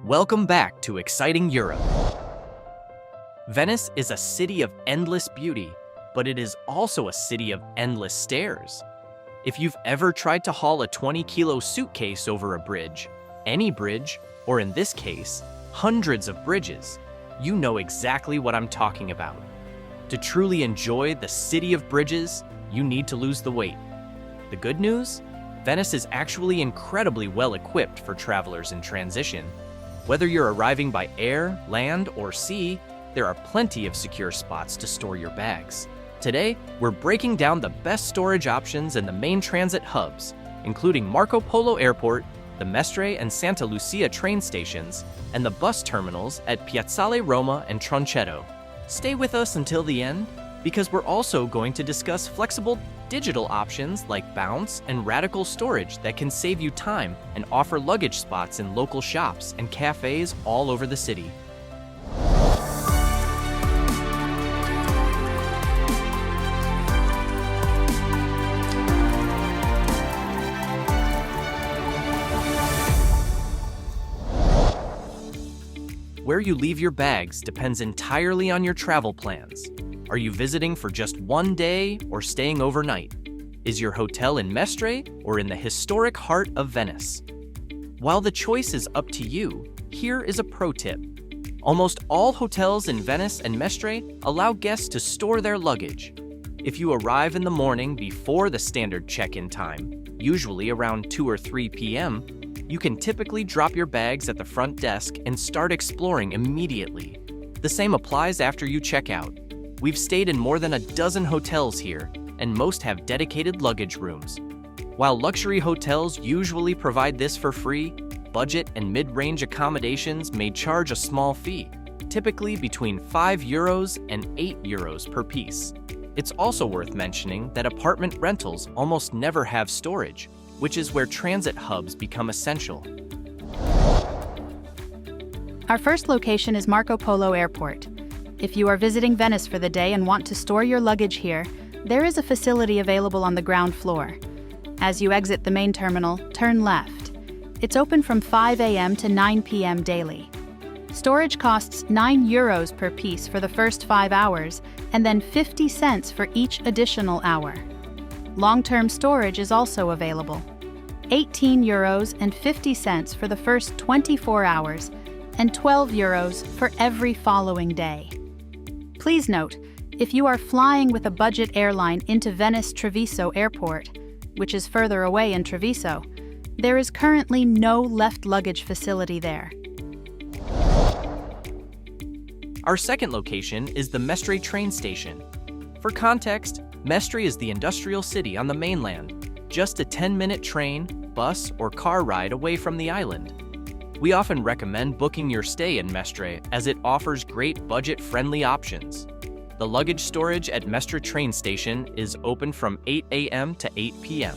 Welcome back to Exciting Europe. Venice is a city of endless beauty, but it is also a city of endless stairs. If you've ever tried to haul a 20-kilo suitcase over a bridge, any bridge, or in this case, hundreds of bridges, you know exactly what I'm talking about. To truly enjoy the city of bridges, you need to lose the weight. The good news? Venice is actually incredibly well equipped for travelers in transition. Whether you're arriving by air, land, or sea, there are plenty of secure spots to store your bags. Today, we're breaking down the best storage options in the main transit hubs, including Marco Polo Airport, the Mestre and Santa Lucia train stations, and the bus terminals at Piazzale, Roma, and Tronchetto. Stay with us until the end, because we're also going to discuss flexible digital options like Bounce and Radical Storage that can save you time and offer luggage spots in local shops and cafes all over the city. Where you leave your bags depends entirely on your travel plans. Are you visiting for just one day or staying overnight? Is your hotel in Mestre or in the historic heart of Venice? While the choice is up to you, here is a pro tip. Almost all hotels in Venice and Mestre allow guests to store their luggage. If you arrive in the morning before the standard check-in time, usually around 2 or 3 p.m., you can typically drop your bags at the front desk and start exploring immediately. The same applies after you check out. We've stayed in more than a dozen hotels here, and most have dedicated luggage rooms. While luxury hotels usually provide this for free, budget and mid-range accommodations may charge a small fee, typically between €5 and €8 per piece. It's also worth mentioning that apartment rentals almost never have storage, which is where transit hubs become essential. Our first location is Marco Polo Airport. If you are visiting Venice for the day and want to store your luggage here, there is a facility available on the ground floor. As you exit the main terminal, turn left. It's open from 5 a.m. to 9 p.m. daily. Storage costs €9 per piece for the first 5 hours, and then 50 cents for each additional hour. Long-term storage is also available. €18 and 50 cents for the first 24 hours, and €12 for every following day. Please note, if you are flying with a budget airline into Venice Treviso Airport, which is further away in Treviso, there is currently no left luggage facility there. Our second location is the Mestre train station. For context, Mestre is the industrial city on the mainland, just a 10-minute train, bus, or car ride away from the island. We often recommend booking your stay in Mestre as it offers great budget-friendly options. The luggage storage at Mestre train station is open from 8 a.m. to 8 p.m.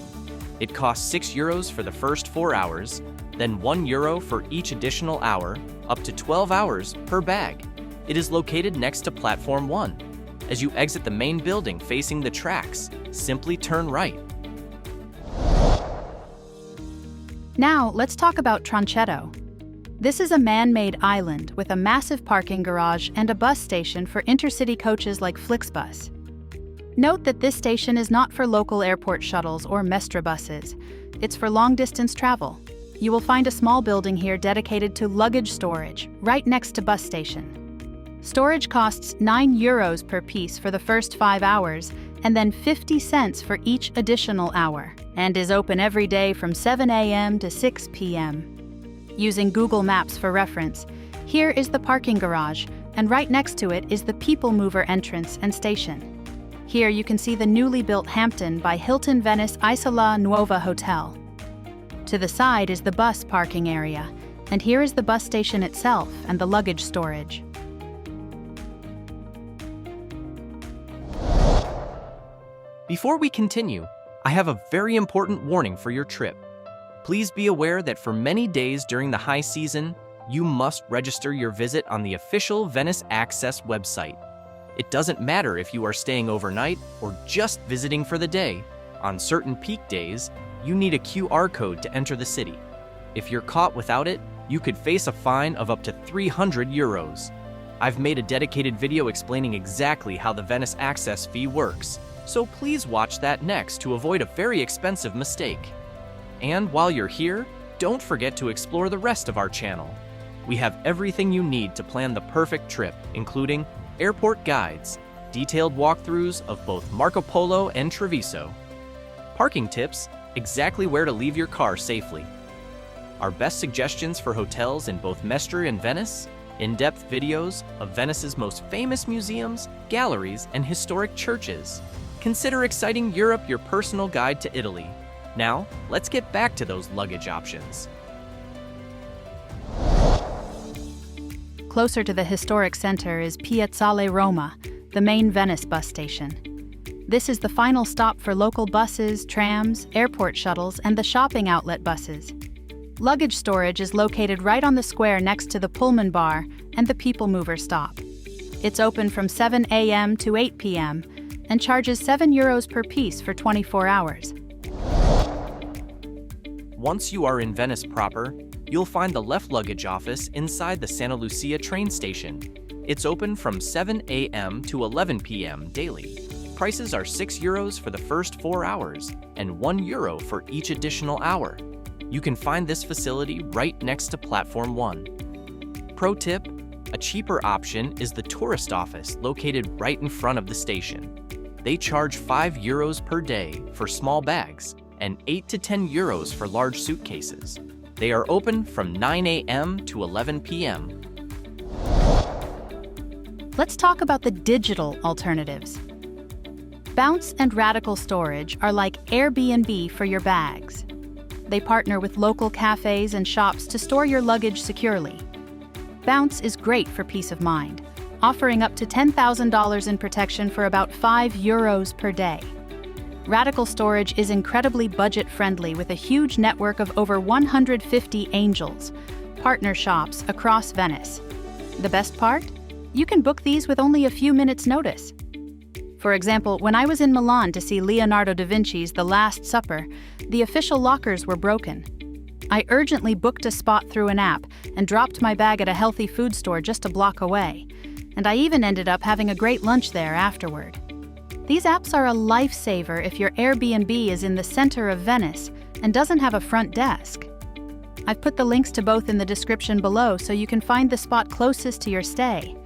It costs €6 for the first 4 hours, then €1 for each additional hour, up to 12 hours per bag. It is located next to Platform 1. As you exit the main building facing the tracks, simply turn right. Now, let's talk about Tronchetto. This is a man-made island with a massive parking garage and a bus station for intercity coaches like Flixbus. Note that this station is not for local airport shuttles or Mestre buses. It's for long-distance travel. You will find a small building here dedicated to luggage storage, right next to bus station. Storage costs €9 per piece for the first 5 hours, and then 50 cents for each additional hour, and is open every day from 7 a.m. to 6 p.m. Using Google Maps for reference, here is the parking garage, and right next to it is the People Mover entrance and station. Here you can see the newly built Hampton by Hilton Venice Isola Nuova Hotel. To the side is the bus parking area, and here is the bus station itself and the luggage storage. Before we continue, I have a very important warning for your trip. Please be aware that for many days during the high season, you must register your visit on the official Venice Access website. It doesn't matter if you are staying overnight or just visiting for the day. On certain peak days, you need a QR code to enter the city. If you're caught without it, you could face a fine of up to 300 euros. I've made a dedicated video explaining exactly how the Venice access fee works, so please watch that next to avoid a very expensive mistake. And while you're here, don't forget to explore the rest of our channel. We have everything you need to plan the perfect trip, including airport guides, detailed walkthroughs of both Marco Polo and Treviso, parking tips, exactly where to leave your car safely, our best suggestions for hotels in both Mestre and Venice, in-depth videos of Venice's most famous museums, galleries, and historic churches. Consider exciting Europe your personal guide to Italy. Now, let's get back to those luggage options. Closer to the historic center is Piazzale Roma, the main Venice bus station. This is the final stop for local buses, trams, airport shuttles, and the shopping outlet buses. Luggage storage is located right on the square next to the Pullman bar and the People Mover stop. It's open from 7 a.m. to 8 p.m. and charges €7 per piece for 24 hours. Once you are in Venice proper, you'll find the left luggage office inside the Santa Lucia train station. It's open from 7 a.m. to 11 p.m. daily. Prices are €6 for the first 4 hours and €1 for each additional hour. You can find this facility right next to Platform 1. Pro tip, a cheaper option is the tourist office located right in front of the station. They charge €5 per day for small bags and 8 to 10 euros for large suitcases. They are open from 9 a.m. to 11 p.m. Let's talk about the digital alternatives. Bounce and Radical Storage are like Airbnb for your bags. They partner with local cafes and shops to store your luggage securely. Bounce is great for peace of mind, offering up to $10,000 in protection for about €5 per day. Radical Storage is incredibly budget-friendly with a huge network of over 150 Angels, partner shops across Venice. The best part? You can book these with only a few minutes' notice. For example, when I was in Milan to see Leonardo da Vinci's The Last Supper, the official lockers were broken. I urgently booked a spot through an app and dropped my bag at a healthy food store just a block away, and I even ended up having a great lunch there afterward. These apps are a lifesaver if your Airbnb is in the center of Venice and doesn't have a front desk. I've put the links to both in the description below so you can find the spot closest to your stay.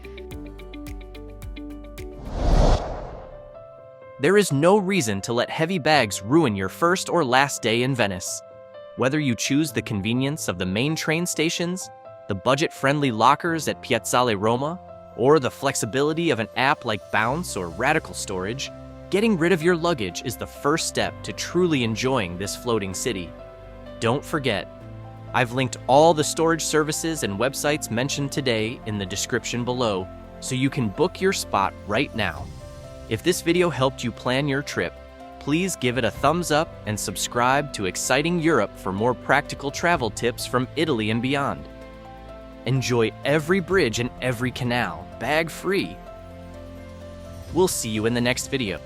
There is no reason to let heavy bags ruin your first or last day in Venice. Whether you choose the convenience of the main train stations, the budget-friendly lockers at Piazzale Roma, or the flexibility of an app like Bounce or Radical Storage, getting rid of your luggage is the first step to truly enjoying this floating city. Don't forget, I've linked all the storage services and websites mentioned today in the description below, so you can book your spot right now. If this video helped you plan your trip, please give it a thumbs up and subscribe to Exciting Europe for more practical travel tips from Italy and beyond. Enjoy every bridge and every canal, bag-free. We'll see you in the next video.